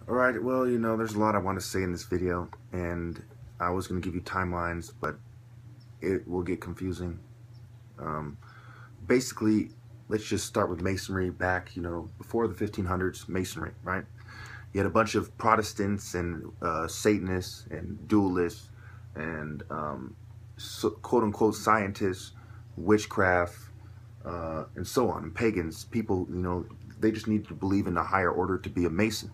All right, well, you know, there's a lot I want to say in this video, and I was going to give you timelines, but it will get confusing. Basically, let's just start with Masonry back, you know, before the 1500s, Masonry, right? You had a bunch of Protestants and Satanists and dualists and quote-unquote scientists, witchcraft, and so on, and pagans. People, you know, they just needed to believe in a higher order to be a Mason.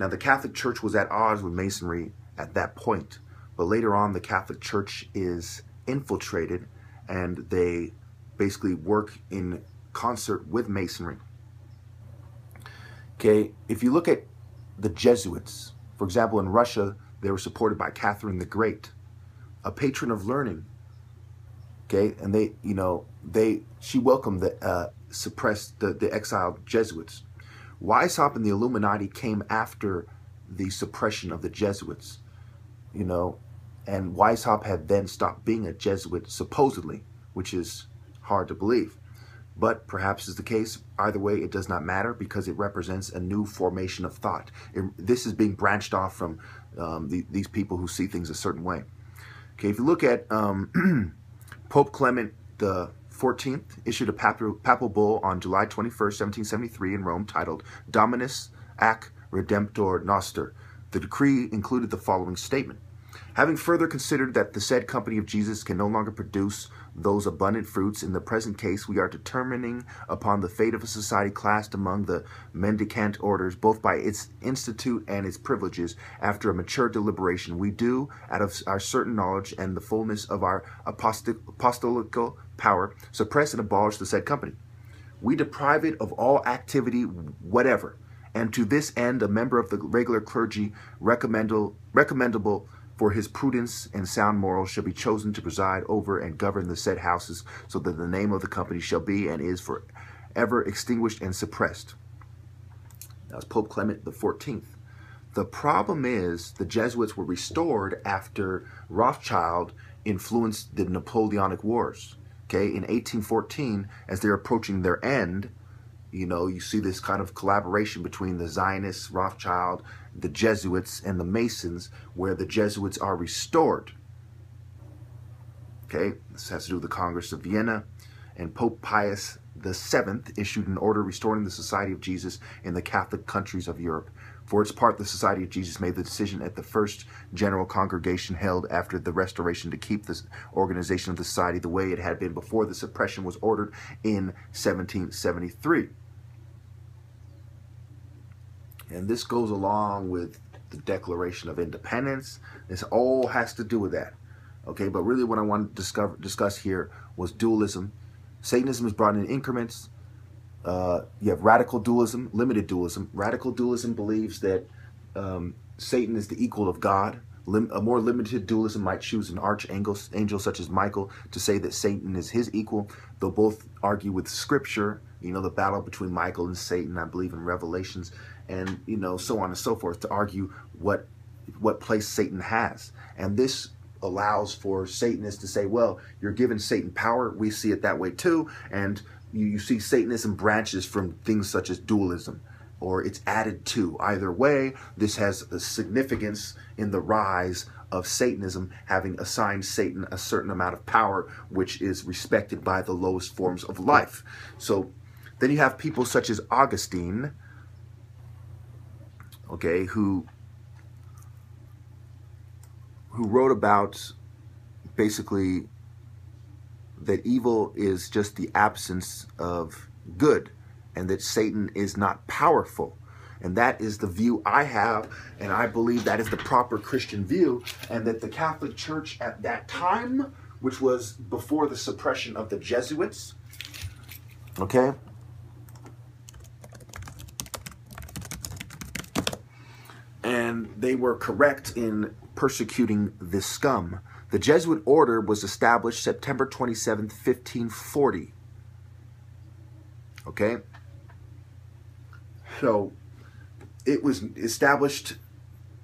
Now, the Catholic Church was at odds with Masonry at that point, but later on, the Catholic Church is infiltrated, and they basically work in concert with Masonry. Okay, if you look at the Jesuits, for example, in Russia, they were supported by Catherine the Great, a patron of learning. Okay, and they, you know, she welcomed the suppressed the exiled Jesuits. Weishaupt and the Illuminati came after the suppression of the Jesuits, you know, and Weishaupt had then stopped being a Jesuit, supposedly, which is hard to believe. But perhaps is the case. Either way, it does not matter because it represents a new formation of thought. This is being branched off from these people who see things a certain way. Okay, if you look at Pope Clement the 14th issued a papal bull on July 21st, 1773 in Rome titled Dominus Ac Redemptor Noster. The decree included the following statement. Having further considered that the said company of Jesus can no longer produce those abundant fruits, in the present case we are determining upon the fate of a society classed among the mendicant orders, both by its institute and its privileges. After a mature deliberation, we do, out of our certain knowledge and the fullness of our apostolical power, suppress and abolish the said company. We deprive it of all activity whatever, and to this end a member of the regular clergy recommendable for his prudence and sound morals shall be chosen to preside over and govern the said houses, so that the name of the company shall be and is forever extinguished and suppressed. That was Pope Clement the 14th. The problem is the Jesuits were restored after Rothschild influenced the Napoleonic Wars. Okay, in 1814, as they're approaching their end, you know, you see this kind of collaboration between the Zionists, Rothschild, the Jesuits, and the Masons, where the Jesuits are restored. Okay, this has to do with the Congress of Vienna, and Pope Pius VII issued an order restoring the Society of Jesus in the Catholic countries of Europe. For its part, the Society of Jesus made the decision at the first general congregation held after the restoration to keep this organization of the society the way it had been before the suppression was ordered in 1773. And this goes along with the Declaration of Independence. This all has to do with that. Okay, but really what I want to discuss here was dualism. Satanism is brought in increments. You have radical dualism, limited dualism. Radical dualism believes that Satan is the equal of God. A more limited dualism might choose an archangel such as Michael to say that Satan is his equal. They'll both argue with Scripture, you know, the battle between Michael and Satan, I believe in Revelations, and, you know, so on and so forth, to argue what place Satan has. And this allows for Satanists to say, well, you're giving Satan power. We see it that way too. And you see Satanism branches from things such as dualism, or it's added to. Either way, this has a significance in the rise of Satanism, having assigned Satan a certain amount of power, which is respected by the lowest forms of life. So then you have people such as Augustine, okay, who wrote about basically that evil is just the absence of good, and that Satan is not powerful. And that is the view I have, and I believe that is the proper Christian view, and that the Catholic Church at that time, which was before the suppression of the Jesuits, okay, and they were correct in persecuting this scum. The Jesuit order was established September 27th, 1540. Okay? So, it was established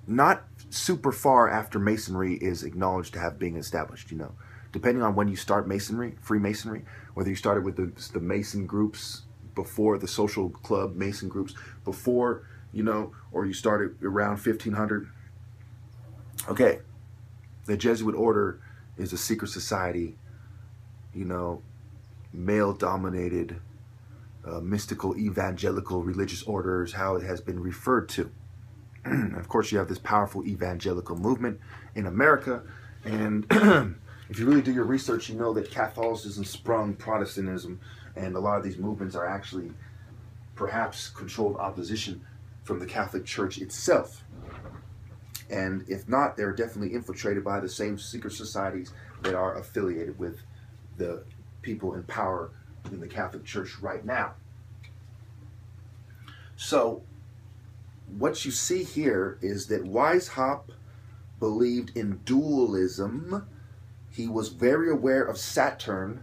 not super far after Masonry is acknowledged to have been established, you know. Depending on when you start Masonry, Freemasonry, whether you started with the Mason groups before the social club Mason groups, before you know, or you started around 1500. Okay, the Jesuit order is a secret society, you know, male-dominated, mystical, evangelical religious order is how it has been referred to. Of course, you have this powerful evangelical movement in America, and if you really do your research, you know that Catholicism sprung Protestantism, and a lot of these movements are actually perhaps controlled opposition from the Catholic Church itself. And if not, they're definitely infiltrated by the same secret societies that are affiliated with the people in power in the Catholic Church right now. So what you see here is that Weishaupt believed in dualism. He was very aware of Saturn,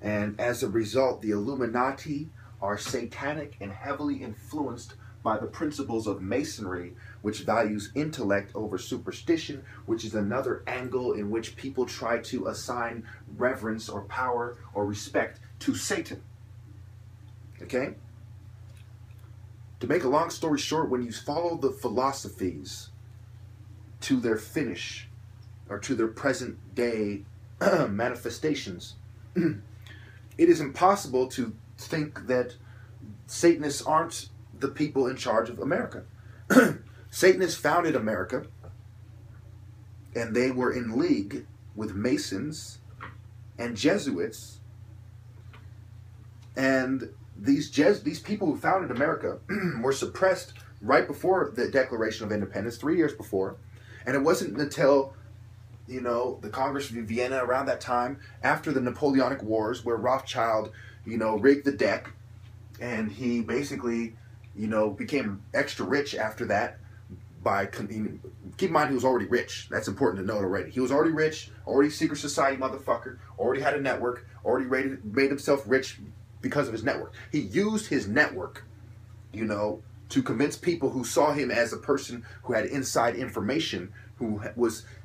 and as a result, the Illuminati are satanic and heavily influenced by the principles of masonry, which values intellect over superstition, which is another angle in which people try to assign reverence or power or respect to Satan. Okay? To make a long story short, when you follow the philosophies to their finish or to their present day manifestations, it is impossible to think that Satanists aren't the people in charge of America. Satanists founded America, and they were in league with Masons and Jesuits, and these people who founded America were suppressed right before the Declaration of Independence, 3 years before, and it wasn't until, you know, the Congress of Vienna around that time, after the Napoleonic Wars, where Rothschild, you know, rigged the deck, and he basically, you know, became extra rich after that by, keep in mind he was already rich. That's important to note already. He was already rich, already secret society motherfucker, already had a network, already made himself rich because of his network. He used his network, you know, to convince people who saw him as a person who had inside information,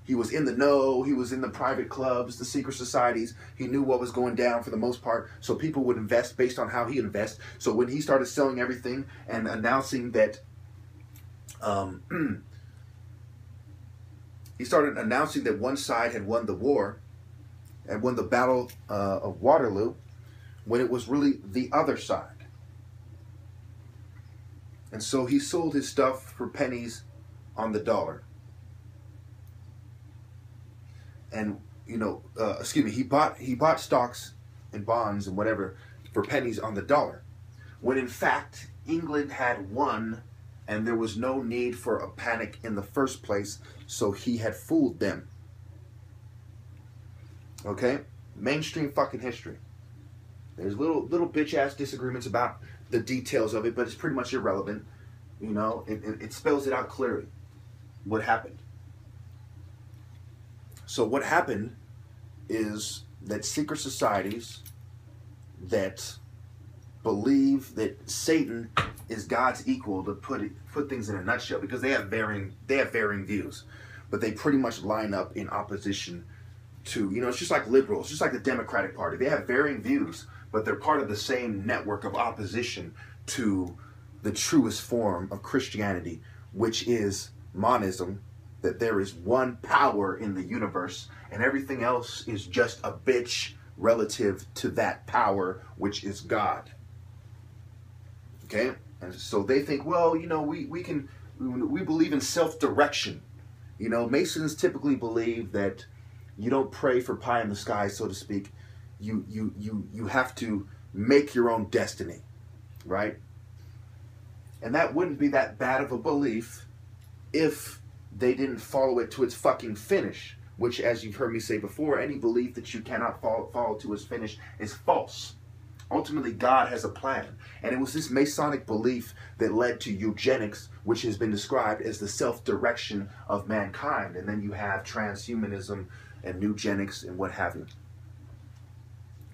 he was in the know, he was in the private clubs, the secret societies, he knew what was going down for the most part, so people would invest based on how he invests. So when he started selling everything and announcing that, he started announcing that one side had won the war, had won the Battle of Waterloo, when it was really the other side. And so he sold his stuff for pennies on the dollar. And, you know, he bought stocks and bonds and whatever for pennies on the dollar, when in fact England had won and there was no need for a panic in the first place, so he had fooled them. Okay? Mainstream fucking history. There's little bitch ass disagreements about the details of it, but it's pretty much irrelevant. You know, it spells it out clearly what happened. So what happened is that secret societies that believe that Satan is God's equal, to put things in a nutshell, because they have varying views, but they pretty much line up in opposition to, you know, it's just like liberals, just like the Democratic Party. They have varying views, but they're part of the same network of opposition to the truest form of Christianity, which is monism, that there is one power in the universe and everything else is just a bitch relative to that power, which is God. Okay? And so they think, well, you know, we believe in self-direction. You know, Masons typically believe that you don't pray for pie in the sky, so to speak. You have to make your own destiny, right? And that wouldn't be that bad of a belief if they didn't follow it to its fucking finish, which, as you've heard me say before, any belief that you cannot follow to its finish is false. Ultimately, God has a plan. And it was this Masonic belief that led to eugenics, which has been described as the self-direction of mankind. And then you have transhumanism and eugenics and what have you.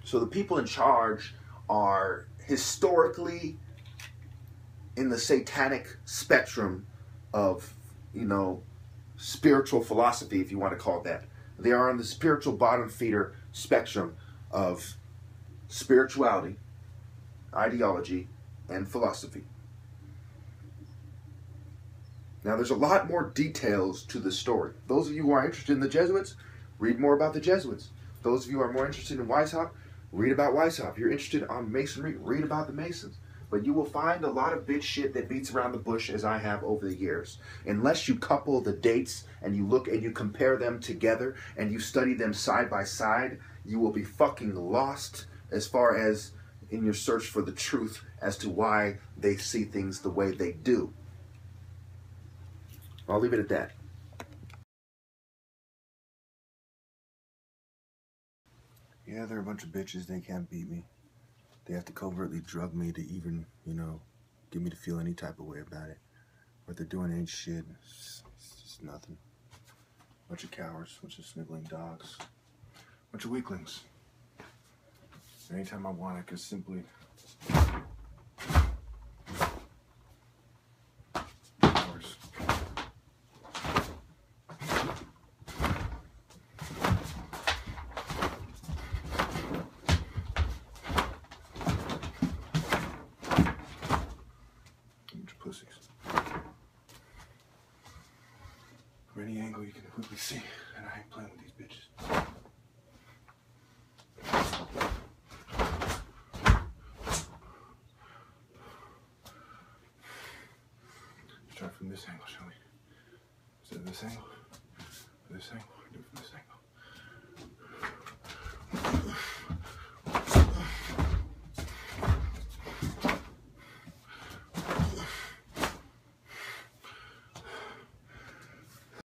So the people in charge are historically in the satanic spectrum of, you know, spiritual philosophy, if you want to call it that. They are on the spiritual bottom feeder spectrum of spirituality, ideology, and philosophy. Now, there's a lot more details to the story. Those of you who are interested in the Jesuits, read more about the Jesuits. Those of you who are more interested in Weishaupt, read about Weishaupt. If you're interested on Masonry, read about the Masons. But you will find a lot of bitch shit that beats around the bush, as I have over the years. Unless you couple the dates and you look and you compare them together and you study them side by side, you will be fucking lost as far as in your search for the truth as to why they see things the way they do. I'll leave it at that. Yeah, they're a bunch of bitches. They can't beat me. They have to covertly drug me to even, you know, get me to feel any type of way about it. What they're doing ain't shit. It's just nothing. Bunch of cowards, bunch of sniveling dogs, bunch of weaklings. Anytime I want, I can simply cowards. Pussies. From any angle you can quickly see, and I ain't playing with these bitches. Start from this angle, shall we? Instead of this angle, or this angle, do it from this angle.